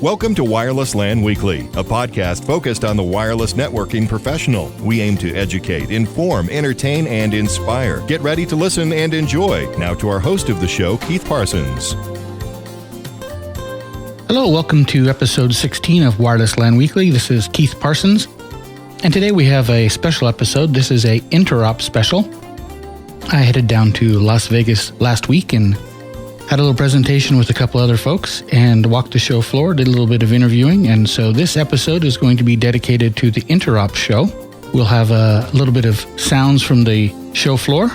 Welcome to Wireless LAN Weekly, a podcast focused on the wireless networking professional. We aim to educate, inform, entertain, and inspire. Get ready to listen and enjoy. Now to our host of the show, Keith Parsons. Hello, welcome to episode 16 of Wireless LAN Weekly. This is Keith Parsons, and today we have a special episode. This is a Interop special. I headed down to Las Vegas last week and had a little presentation with a couple other folks and walked the show floor, did a little bit of interviewing, and so this episode is going to be dedicated to the Interop Show. We'll have a little bit of sounds from the show floor,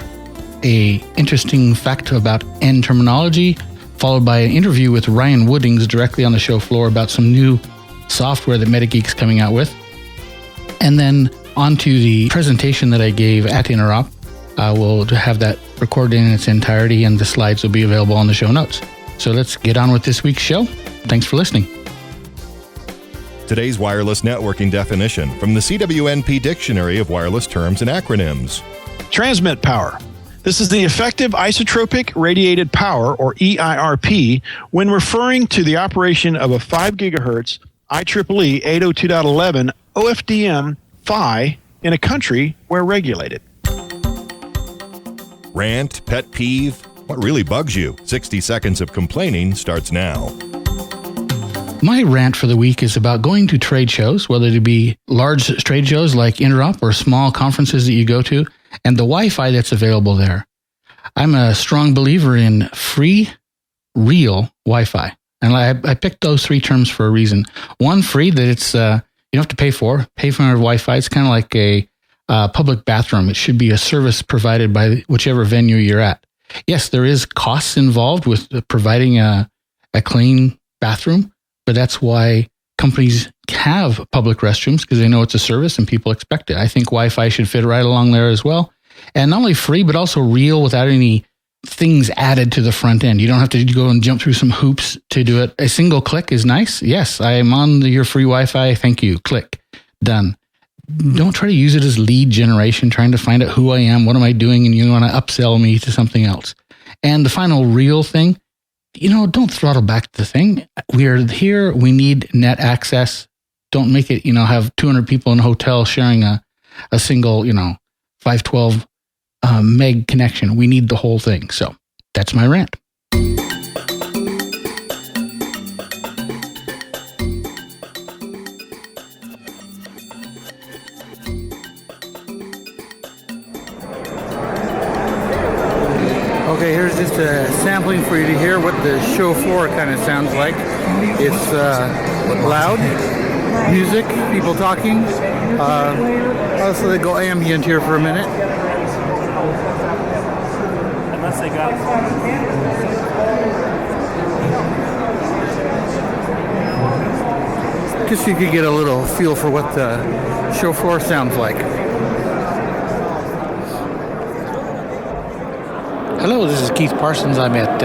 a interesting fact about N terminology, followed by an interview with Ryan Woodings directly on the show floor about some new software that MetaGeek's coming out with, and then onto the presentation that I gave at Interop. We'll have that recorded in its entirety, and the slides will be available on the show notes. So let's get on with this week's show. Thanks for listening. Today's wireless networking definition from the CWNP Dictionary of Wireless Terms and Acronyms. Transmit power. This is the effective isotropic radiated power, or EIRP, when referring to the operation of a 5 gigahertz IEEE 802.11 OFDM PHY in a country where regulated. Rant, pet peeve, what really bugs you? 60 seconds of complaining starts now. My rant for the week is about going to trade shows, whether it be large trade shows like Interop or small conferences that you go to, and the Wi-Fi that's available there. I'm a strong believer in free, real Wi-Fi. And I picked those three terms for a reason. One, free, that it's you don't have to pay for Wi-Fi. It's kind of like a public bathroom. It should be a service provided by whichever venue you're at. Yes, there is costs involved with providing a clean bathroom, but that's why companies have public restrooms, because they know it's a service and people expect it. I think Wi-Fi should fit right along there as well. And not only free, but also real without any things added to the front end. You don't have to go and jump through some hoops to do it. A single click is nice. Yes, I am on your free Wi-Fi. Thank you. Click. Done. Don't try to use it as lead generation, trying to find out who I am, what am I doing, and you want to upsell me to something else. And the final real thing, don't throttle back the thing. We are here. We need net access. Don't make it, have 200 people in a hotel sharing a single, 512 meg connection. We need the whole thing. So that's my rant. Okay, here's just a sampling for you to hear what the show floor kind of sounds like. It's loud, music, people talking. Also, they go ambient here for a minute. Unless they got... Guess you could get a little feel for what the show floor sounds like. Hello, this is Keith Parsons. I'm at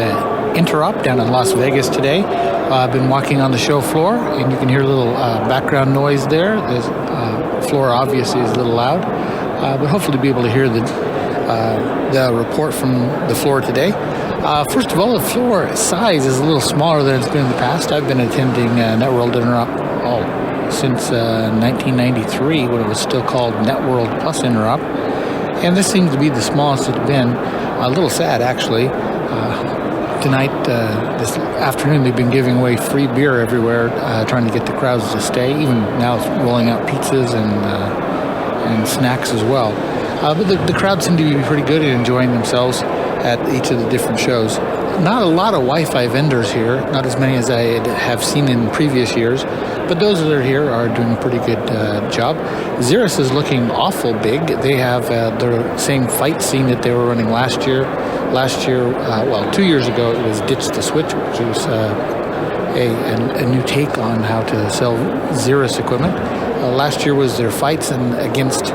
Interop down in Las Vegas today. I've been walking on the show floor, and you can hear a little background noise there. The floor obviously is a little loud, but hopefully be able to hear the report from the floor today. First of all, the floor size is a little smaller than it's been in the past. I've been attending Networld Interop since 1993, when it was still called Networld Plus Interop. And this seems to be the smallest it's been. A little sad, actually. Tonight, this afternoon, they've been giving away free beer everywhere, trying to get the crowds to stay. Even now, it's rolling out pizzas and snacks as well. But the crowd seem to be pretty good at enjoying themselves at each of the different shows. Not a lot of Wi-Fi vendors here, not as many as I have seen in previous years, but those that are here are doing a pretty good job. Xeris is looking awful big. They have their same fight scene that they were running last year. 2 years ago, it was Ditch the Switch, which was a new take on how to sell Xeris equipment. Last year was their fights against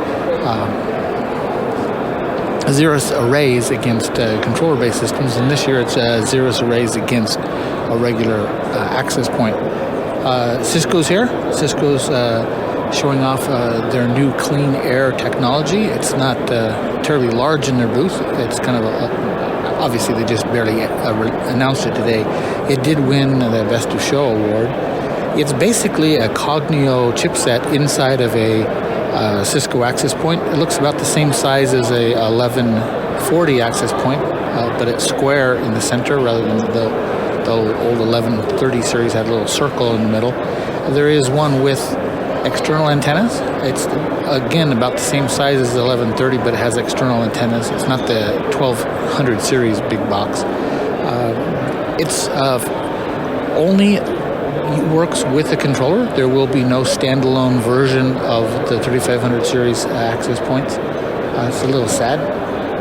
Xeris arrays against controller-based systems, and this year it's Xeris arrays against a regular access point. Cisco's here. Cisco's showing off their new clean air technology. It's not terribly large in their booth. It's kind of obviously they just barely announced it today. It did win the Best of Show award. It's basically a Cognio chipset inside of a Cisco access point. It looks about the same size as a 1140 access point, but it's square in the center rather than the old 1130 series had a little circle in the middle. There is one with external antennas. It's, again, about the same size as the 1130, but it has external antennas. It's not the 1200 series big box. It's only works with a controller. There will be no standalone version of the 3500 series access points. It's a little sad,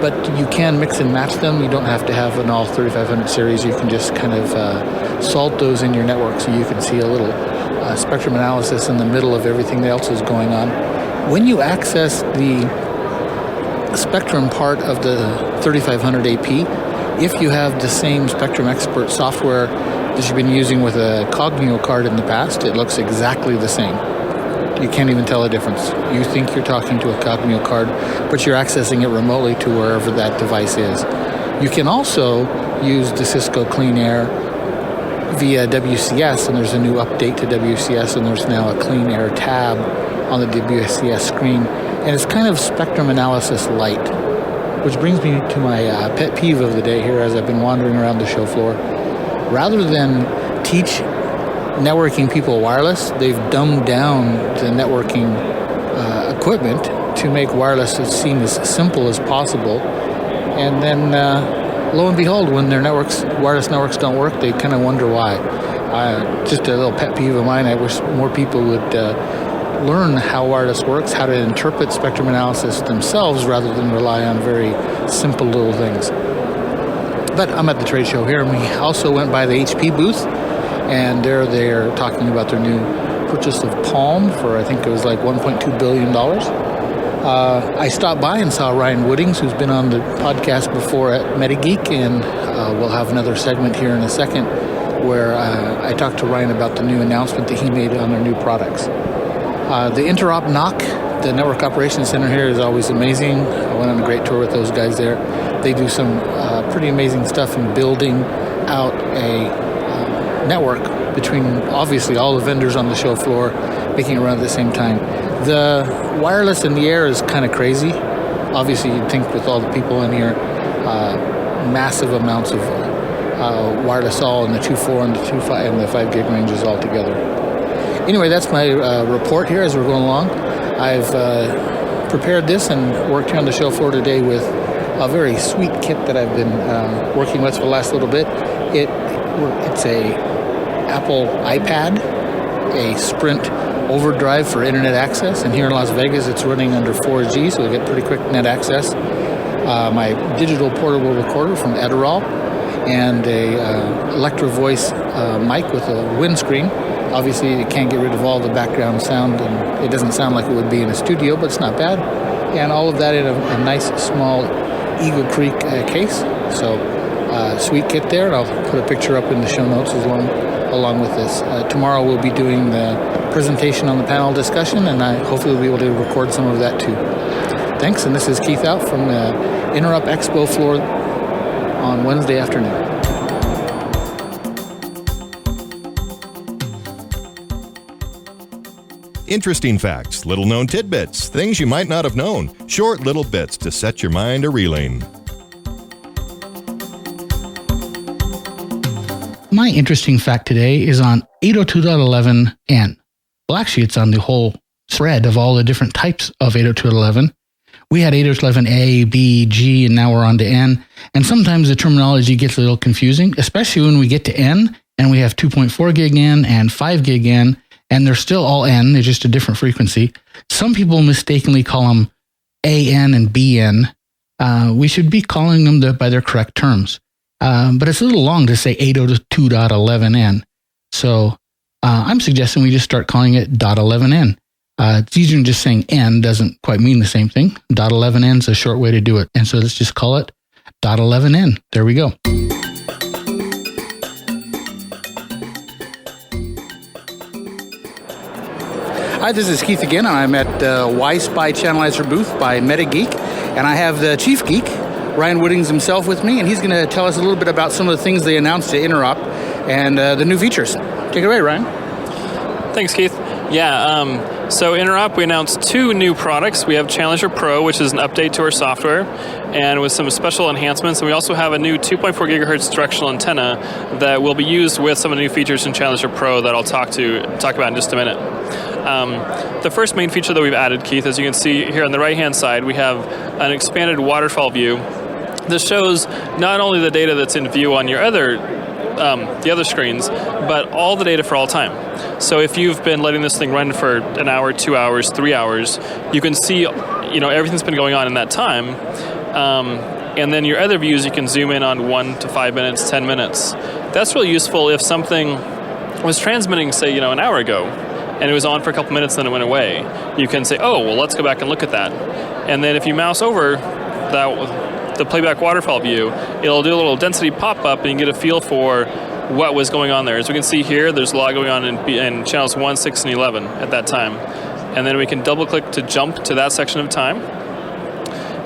but you can mix and match them. You don't have to have an all 3500 series. You can just kind of salt those in your network so you can see a little spectrum analysis in the middle of everything else is going on. When you access the spectrum part of the 3500 AP, if you have the same Spectrum Expert software that you've been using with a Cognio card in the past, it looks exactly the same. You can't even tell a difference. You think you're talking to a Cognio card, but you're accessing it remotely to wherever that device is. You can also use the Cisco Clean Air via WCS, and there's a new update to WCS, and there's now a Clean Air tab on the WCS screen, and it's kind of spectrum analysis light, which brings me to my pet peeve of the day here as I've been wandering around the show floor. Rather than teach networking people wireless, they've dumbed down the networking equipment to make wireless seem as simple as possible, and then lo and behold, when their wireless networks don't work, they kind of wonder why. Just a little pet peeve of mine. I wish more people would learn how wireless works, how to interpret spectrum analysis themselves rather than rely on very simple little things. But I'm at the trade show here, and we also went by the HP booth, and they're talking about their new purchase of Palm for, I think it was like $1.2 billion. I stopped by and saw Ryan Woodings, who's been on the podcast before at MetaGeek, and we'll have another segment here in a second where I talked to Ryan about the new announcement that he made on their new products. The Interop NOC, the Network Operations Center here, is always amazing. I went on a great tour with those guys there. They do some pretty amazing stuff in building out a network between, obviously, all the vendors on the show floor, making it run at the same time. The wireless in the air is kind of crazy. Obviously, you'd think with all the people in here, massive amounts of wireless all in the 2.4 and the 2.5 and the 5 gig ranges all together. Anyway, that's my report here as we're going along. I've prepared this and worked here on the show floor today with a very sweet kit that I've been working with for the last little bit. It's a Apple iPad, a Sprint Overdrive for internet access, and here in Las Vegas it's running under 4G, so we get pretty quick net access. My digital portable recorder from Edirol, and a Electro Voice mic with a windscreen. Obviously, you can't get rid of all the background sound, and it doesn't sound like it would be in a studio, but it's not bad. And all of that in a nice, small Eagle Creek case. So, sweet kit there, and I'll put a picture up in the show notes along with this. Tomorrow we'll be doing the presentation on the panel discussion, and I hopefully will be able to record some of that too. Thanks, and this is Keith out from the Interop Expo floor on Wednesday afternoon. Interesting facts, little-known tidbits, things you might not have known, short little bits to set your mind a-reeling. My interesting fact today is on 802.11n. Well, actually, it's on the whole thread of all the different types of 802.11. We had 802.11a, b, g, and now we're on to n. And sometimes the terminology gets a little confusing, especially when we get to n, and we have 2.4 gig n and 5 gig n, and they're still all n, they're just a different frequency. Some people mistakenly call them AN and BN. We should be calling them by their correct terms. But it's a little long to say 802.11n. So I'm suggesting we just start calling it .11n. It's easier than just saying n doesn't quite mean the same thing. .11n is a short way to do it. And so let's just call it .11n. There we go. Hi, this is Keith again. I'm at the Y-Spy Chanalyzer booth by MetaGeek, and I have the chief geek, Ryan Woodings himself, with me, and he's going to tell us a little bit about some of the things they announced at Interop and the new features. Take it away, Ryan. Thanks, Keith. Yeah, so Interop, we announced 2 new products. We have Chanalyzer Pro, which is an update to our software, and with some special enhancements. And we also have a new 2.4 gigahertz directional antenna that will be used with some of the new features in Chanalyzer Pro that I'll talk about in just a minute. The first main feature that we've added, Keith, as you can see here on the right-hand side, we have an expanded waterfall view. This shows not only the data that's in view on your the other screens, but all the data for all time. So if you've been letting this thing run for an hour, 2 hours, 3 hours, you can see, everything's been going on in that time. And then your other views, you can zoom in on 1 to 5 minutes, 10 minutes. That's really useful if something was transmitting, say, an hour ago, and it was on for a couple minutes, then it went away. You can say, oh, well, let's go back and look at that. And then if you mouse over the playback waterfall view, it'll do a little density pop-up, and you can get a feel for what was going on there. As we can see here, there's a lot going on in channels 1, 6, and 11 at that time. And then we can double-click to jump to that section of time.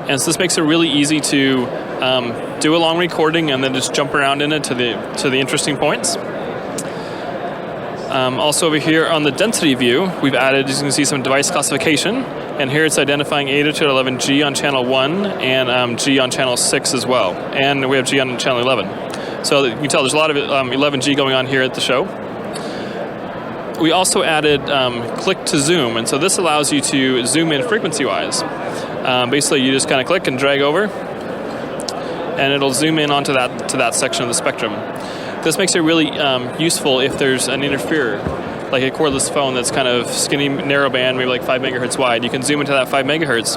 And so this makes it really easy to do a long recording and then just jump around in it to the interesting points. Also over here on the density view, we've added, as you can see, some device classification. And here it's identifying 802.11G on channel 1 and G on channel 6 as well. And we have G on channel 11. So you can tell there's a lot of 11G going on here at the show. We also added click to zoom. And so this allows you to zoom in frequency-wise. Basically, you just kind of click and drag over, and it'll zoom in onto that section of the spectrum. This makes it really useful if there's an interferer, like a cordless phone that's kind of skinny, narrow band, maybe like 5 megahertz wide. You can zoom into that 5 megahertz.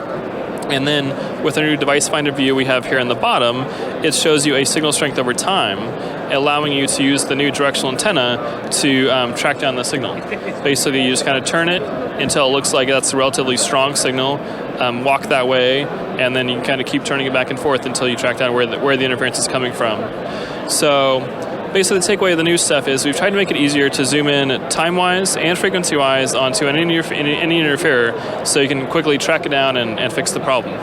And then with our new device finder view we have here in the bottom, it shows you a signal strength over time, allowing you to use the new directional antenna to track down the signal. Basically, you just kind of turn it until it looks like that's a relatively strong signal, walk that way, and then you kind of keep turning it back and forth until you track down where the interference is coming from. So basically, the takeaway of the new stuff is we've tried to make it easier to zoom in time-wise and frequency-wise onto any interferer so you can quickly track it down and fix the problem.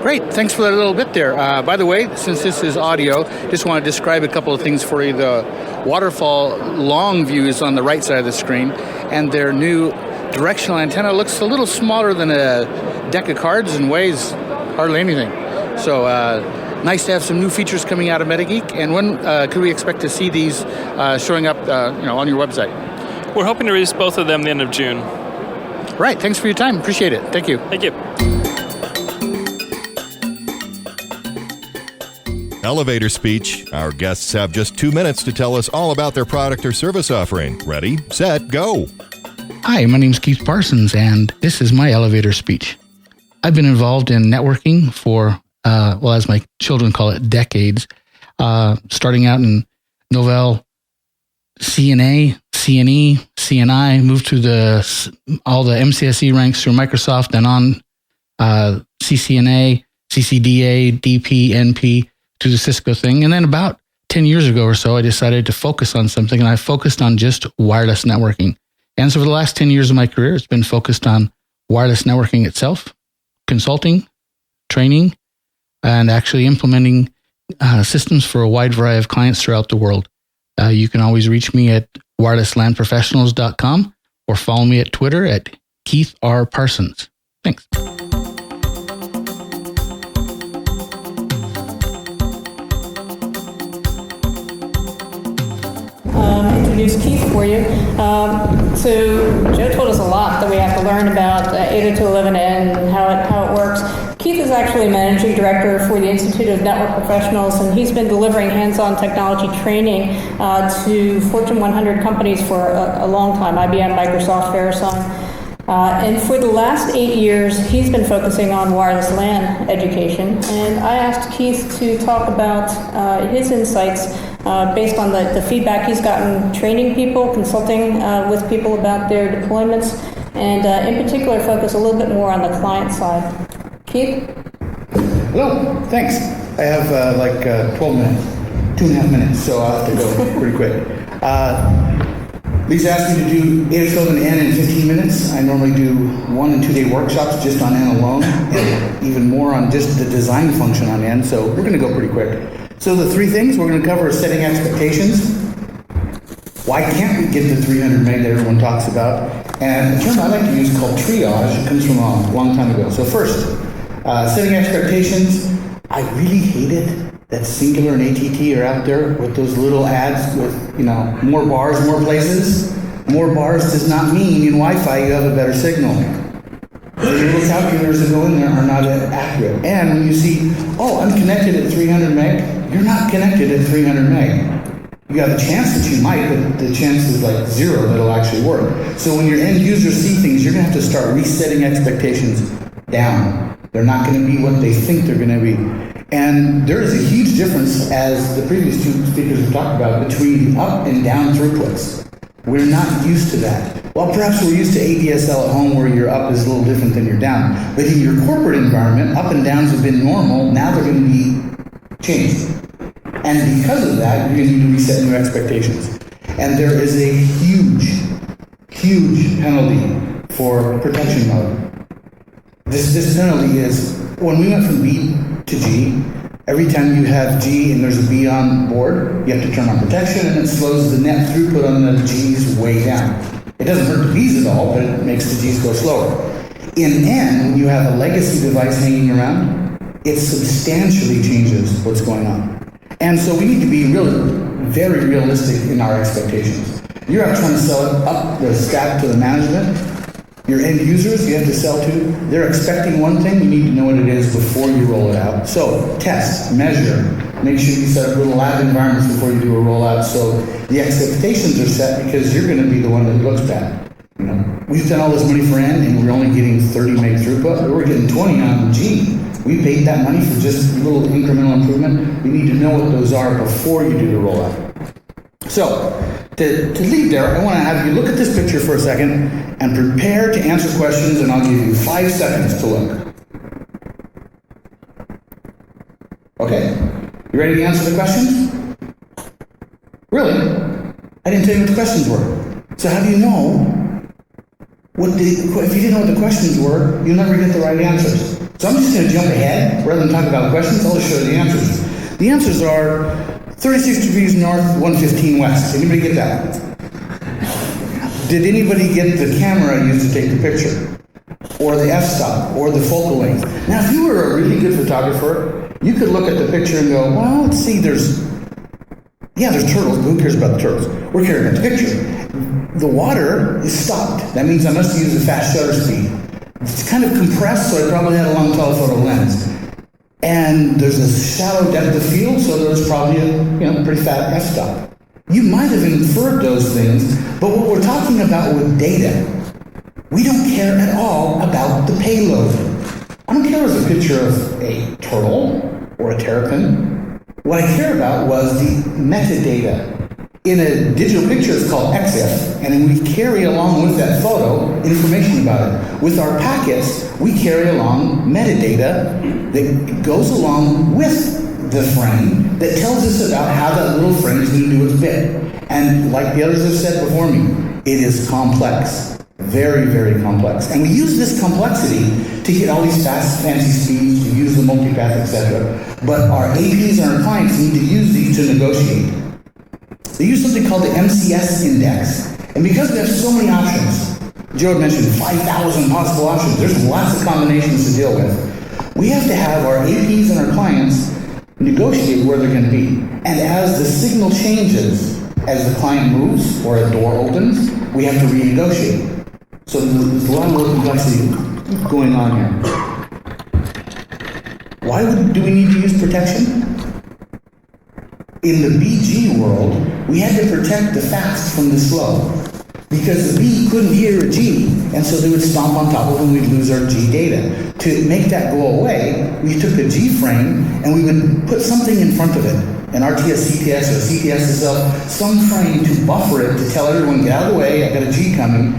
Great. Thanks for that little bit there. By the way, since this is audio, just want to describe a couple of things for you. The waterfall long view is on the right side of the screen, and their new directional antenna looks a little smaller than a deck of cards and weighs hardly anything. So nice to have some new features coming out of MetaGeek. And when could we expect to see these showing up on your website? We're hoping to release both of them the end of June. Right. Thanks for your time. Appreciate it. Thank you. Thank you. Elevator speech. Our guests have just 2 minutes to tell us all about their product or service offering. Ready, set, go. Hi, my name is Keith Parsons, and this is my elevator speech. I've been involved in networking for, as my children call it, decades. Starting out in Novell, CNA, CNE, CNI, moved to all the MCSE ranks through Microsoft, then on CCNA, CCDA, DP, NP, to the Cisco thing. And then about 10 years ago or so, I decided to focus on something, and I focused on just wireless networking. And so for the last 10 years of my career, it's been focused on wireless networking itself, consulting, training, and actually implementing systems for a wide variety of clients throughout the world. You can always reach me at wirelesslandprofessionals.com or follow me at Twitter at Keith R. Parsons. Thanks. Introduce Keith for you. So Joe told us a lot that we have to learn about 802.11n and how it works. Keith is actually managing director for the Institute of Network Professionals, and he's been delivering hands-on technology training to Fortune 100 companies for a long time, IBM, Microsoft, Verisign. And for the last 8 years, he's been focusing on wireless LAN education. And I asked Keith to talk about his insights based on the feedback he's gotten training people, consulting with people about their deployments, and in particular focus a little bit more on the client side. Keith? Hello, thanks. I have 12 minutes, 2.5 minutes, so I'll have to go pretty quick. Lisa asked me to do 802.11n in 15 minutes. I normally do 1 and 2 day workshops just on N alone, and even more on just the design function on N, so we're going to go pretty quick. So the 3 things we're going to cover are setting expectations, Why can't we get the 300 meg that everyone talks about? And the term I like to use called triage, it comes from a long time ago. So first, setting expectations. I really hated that Singular and AT&T are out there with those little ads with, more bars, more places. More bars does not mean in Wi-Fi you have a better signal. The little calculators that go in there are not accurate. And when you see, I'm connected at 300 meg, you're not connected at 300 meg. You have a chance that you might, but the chance is like 0 that it'll actually work. So when your end users see things, you're going to have to start resetting expectations down. They're not going to be what they think they're going to be. And there is a huge difference, as the previous two speakers have talked about, between the up and down throughputs. We're not used to that. Well, perhaps we're used to ADSL at home where your up is a little different than your down. But in your corporate environment, up and downs have been normal. Now they're going to be changed. And because of that, you're going to need to reset new expectations. And there is a huge penalty for protection mode. This penalty is, when we went from B to G, every time you have G and there's a B on board, you have to turn on protection, and it slows the net throughput on the G's way down. It doesn't hurt the B's at all, but it makes the G's go slower. In N, when you have a legacy device hanging around, it substantially changes what's going on. And so we need to be very realistic in our expectations. You're out trying to sell it up the stack to the management. Your end users you have to sell to, they're expecting one thing, you need to know what it is before you roll it out. So test, measure, make sure you set up little lab environments before you do a rollout so the expectations are set, because you're going to be the one that looks bad. We spent all this money for N and we're only getting 30 meg throughput, we're getting 20 on G. We paid that money for just a little incremental improvement. You need to know what those are before you do the rollout. So, to leave there, I want to have you look at this picture for a second and prepare to answer questions, and I'll give you 5 seconds to look. Okay? You ready to answer the questions? Really? I didn't tell you what the questions were. So how do you know if you didn't know what the questions were, you'll never get the right answers. So I'm just going to jump ahead. Rather than talk about questions, I'll just show you the answers. The answers are 36 degrees north, 115 west. Anybody get that? Did anybody get the camera used to take the picture? Or the f-stop? Or the focal length? Now, if you were a really good photographer, you could look at the picture and go, well, let's see, there's turtles, but who cares about the turtles? We're caring about the picture. The water is stopped. That means I must use a fast shutter speed. It's kind of compressed, so I probably had a long telephoto lens. And there's a shallow depth of field, so there's probably a pretty fat f-stop. You might have inferred those things, but what we're talking about with data, we don't care at all about the payload. I don't care if it's a picture of a turtle or a terrapin. What I care about was the metadata. In a digital picture, it's called EXIF, and then we carry along with that photo information about it. With our packets, we carry along metadata that goes along with the frame that tells us about how that little frame is going to do its bit. And like the others have said before me, it is complex. Very, very complex. And we use this complexity to get all these fast, fancy speeds, to use the multipath, etc. But our APs and our clients need to use these to negotiate. They use something called the MCS index. And because we have so many options, Joe had mentioned 5,000 possible options, there's lots of combinations to deal with. We have to have our APs and our clients negotiate where they're going to be. And as the signal changes, as the client moves or a door opens, we have to renegotiate. So there's a lot more complexity going on here. Why do we need to use protection? In the BG world, we had to protect the fast from the slow. Because the B couldn't hear a G, and so they would stomp on top of it and we'd lose our G data. To make that go away, we took a G frame and we would put something in front of it. An RTS, CTS, or CTS itself, some frame to buffer it to tell everyone, get out of the way, I got a G coming.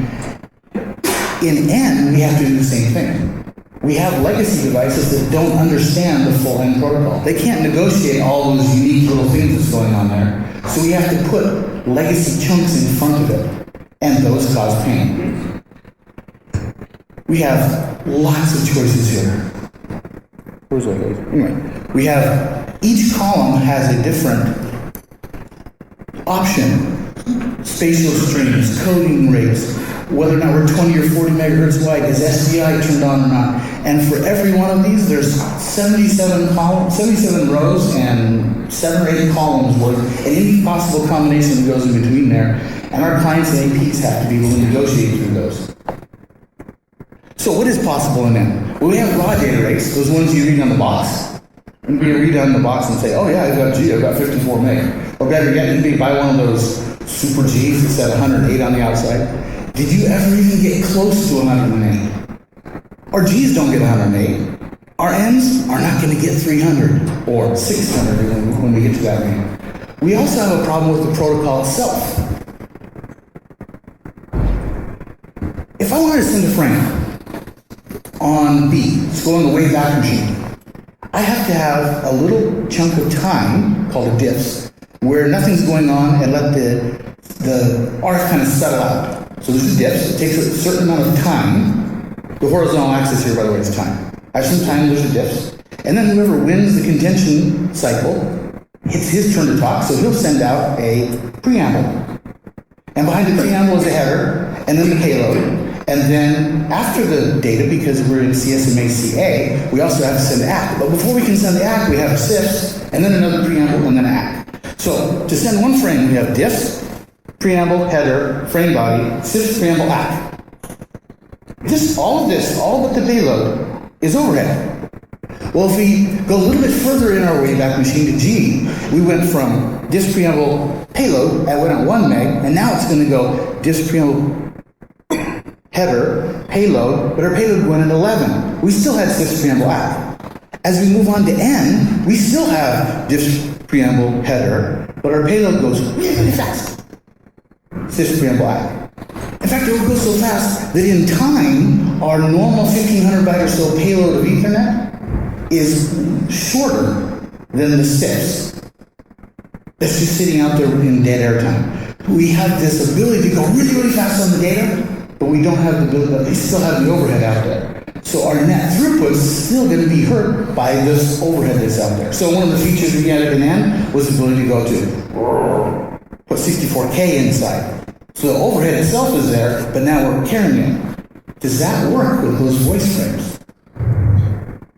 In N, we have to do the same thing. We have legacy devices that don't understand the full N protocol. They can't negotiate all those unique little things that's going on there. So we have to put legacy chunks in front of it, and those cause pain. We have lots of choices here. Where's that goes? Anyway, we have, each column has a different option spatial streams, coding rates, whether or not we're 20 or 40 megahertz wide, is SDI turned on or not? And for every one of these, there's 77 rows and 7 or 8 columns worth, and any possible combination that goes in between there. And our clients and APs have to be able to negotiate through those. So what is possible in them? Well, we have raw data rates, those ones you read on the box. And we read on the box and say, oh yeah, I've got 54 meg. Or better yet, you may buy one of those Super Gs that said 108 on the outside. Did you ever even get close to 108? Our Gs don't get 108. Our Ns are not going to get 300 or 600 when we get to that range. We also have a problem with the protocol itself. If I wanted to send a frame on B, it's going away back machine, I have to have a little chunk of time called a diffs where nothing's going on and let the RF kind of settle out. So there's a diffs, it takes a certain amount of time. The horizontal axis here, by the way, is time. After some time, there's a diffs. And then whoever wins the contention cycle, it's his turn to talk, so he'll send out a preamble. And behind the preamble is a header, and then the payload. And then after the data, because we're in CSMA-CA, we also have to send the ACK. But before we can send the ACK, we have a CIFS, and then another preamble, and then an ACK. So to send one frame, we have diffs, preamble, header, frame body, CIFS, preamble, ACK. Just all of this, all but the payload, is overhead. Well, if we go a little bit further in our Wayback Machine to G, we went from disk preamble payload, that went at 1 meg, and now it's going to go disk preamble header, payload, but our payload went at 11. We still had CIFS preamble ACK. As we move on to N, we still have disk preamble header, but our payload goes really, really fast. CIFS preamble ACK. In fact, it will go so fast that in time, our normal 1500 byte or so payload of Ethernet is shorter than the CIFS. It's just sitting out there in dead air time. We have this ability to go really, really fast on the data, but we don't have the ability, we still have the overhead out there. So our net throughput is still going to be hurt by this overhead that's out there. So one of the features we added in N was the ability to go to put 64K inside. So the overhead itself is there, but now we're carrying it. Does that work with those voice frames?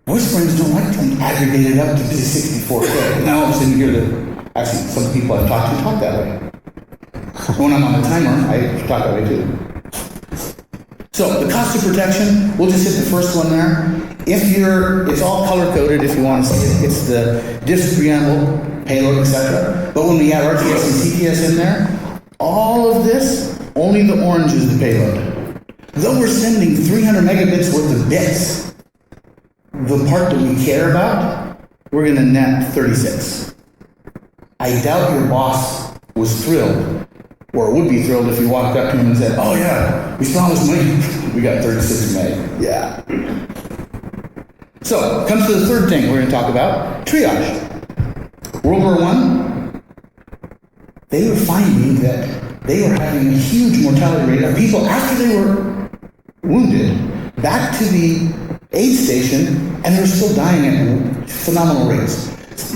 Voice frames don't like to be aggregated up to 64K. Now all of a sudden you hear that, actually some people I've talked to talk that way. When I'm on the timer, I talk that way too. So the cost of protection, we'll just hit the first one there. It's all color-coded if you want to see it. It's the disk preamble, payload, etc. But when we add RTS and CTS in there, all of this, only the orange is the payload. Though we're sending 300 megabits worth of bits, the part that we care about, we're going to net 36. I doubt your boss was thrilled, or would be thrilled if you walked up to him and said, oh yeah, we saw this money, we got 36 meg. Yeah. So, comes to the third thing we're going to talk about, triage. World War I, they were finding that they were having a huge mortality rate of people after they were wounded back to the aid station, and they were still dying at phenomenal rates.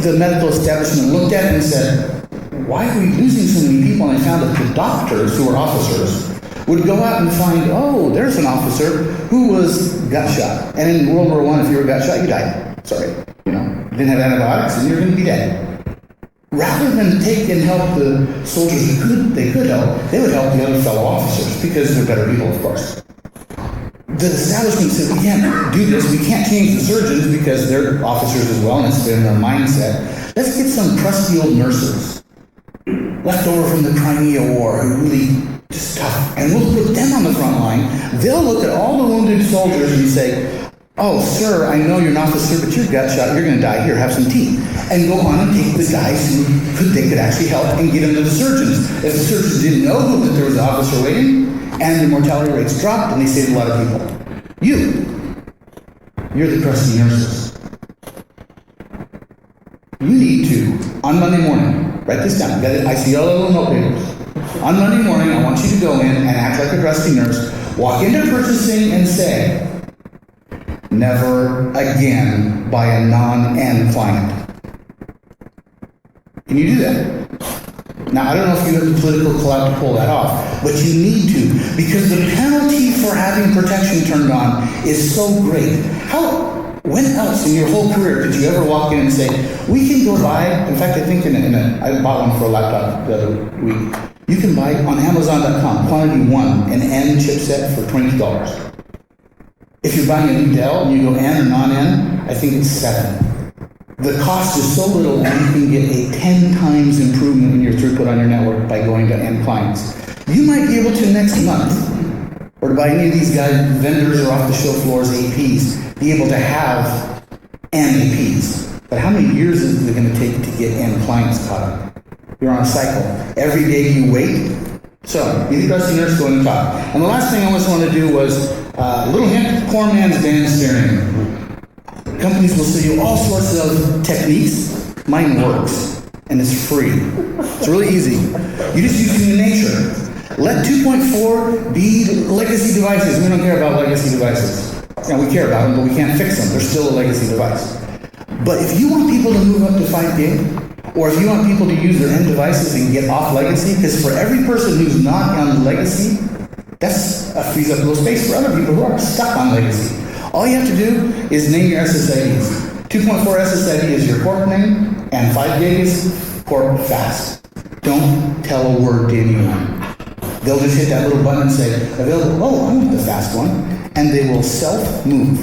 The medical establishment looked at it and said, why are we losing so many people? And I found that the doctors, who were officers, would go out and find, oh, there's an officer who was gut shot. And in World War I, if you were gut shot, you died. Sorry. You didn't have antibiotics and you're going to be dead. Rather than take and help the soldiers they could help, they would help the other fellow officers because they're better people, of course. The establishment said, we can't do this, we can't change the surgeons because they're officers as well, and it's been their mindset. Let's get some crusty old nurses left over from the Crimea War who really just tough, and we'll put them on the front line. They'll look at all the wounded soldiers and say, oh, sir, I know you're an officer, but you're gut shot, you're going to die, here, have some tea. And go on and take the guys who they could actually help and get them to the surgeons. If the surgeons didn't know that there was an officer waiting, and the mortality rates dropped, and they saved a lot of people. You're the crusty nurses. You need to, on Monday morning, write this down. I see all the little note papers. On Monday morning, I want you to go in and act like a crusty nurse, walk into purchasing and say, never again buy a non-N client. Can you do that? Now, I don't know if you have the political clout to pull that off, but you need to, because the penalty for having protection turned on is so great. When else in your whole career did you ever walk in and say, we can go buy, in fact, I think I bought one for a laptop the other week. You can buy on Amazon.com, quantity 1, an N chipset for $20. If you're buying a new Dell and you go N or non-N, I think it's $7. The cost is so little that you can get a 10 times improvement in your throughput on your network by going to N clients. You might be able to next month, or to buy any of these guys, vendors or off-the-shelf floors, APs, be able to have N APs. But how many years is it going to take to get N clients caught up? You're on a cycle. Every day you wait. So, you need us nurse going to talk. And the last thing I just want to do was a little hint, poor man's band steering. Companies will sell you all sorts of techniques. Mine works, and it's free. It's really easy. You just use human nature. Let 2.4 be legacy devices. We don't care about legacy devices. We care about them, but we can't fix them. They're still a legacy device. But if you want people to move up to 5 gig, or if you want people to use their end devices and get off legacy, because for every person who's not on legacy, that's frees up a little space for other people who are stuck on legacy. All you have to do is name your SSIDs. 2.4 SSID is your corp name, and 5 gig is corp fast. Don't tell a word to anyone. They'll just hit that little button and say, available, oh, I want the fast one, and they will self-move.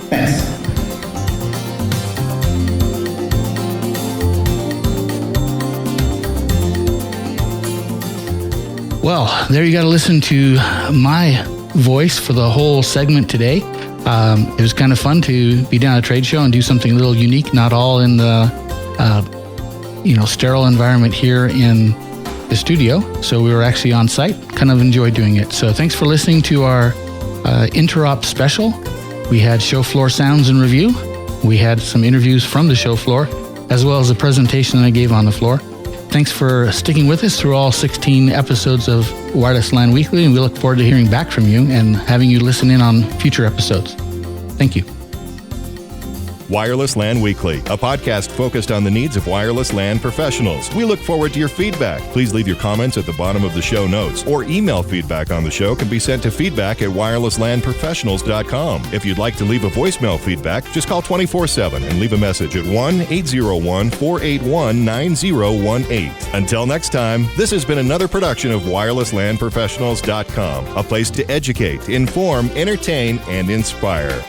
Thanks. Well, there you got to listen to my voice for the whole segment today. It was kind of fun to be down at a trade show and do something a little unique, not all in the sterile environment here in the studio. So we were actually on site, kind of enjoyed doing it. So thanks for listening to our Interop special. We had show floor sounds and review. We had some interviews from the show floor, as well as a presentation that I gave on the floor. Thanks for sticking with us through all 16 episodes of Wireless LAN Weekly, and we look forward to hearing back from you and having you listen in on future episodes. Thank you. Wireless LAN Weekly, a podcast focused on the needs of wireless LAN professionals. We look forward to your feedback. Please leave your comments at the bottom of the show notes, or email feedback on the show can be sent to feedback@wirelesslanprofessionals.com. If you'd like to leave a voicemail feedback, just call 24/7 and leave a message at 1-801-481-9018. Until next time, this has been another production of wirelesslanprofessionals.com, a place to educate, inform, entertain, and inspire.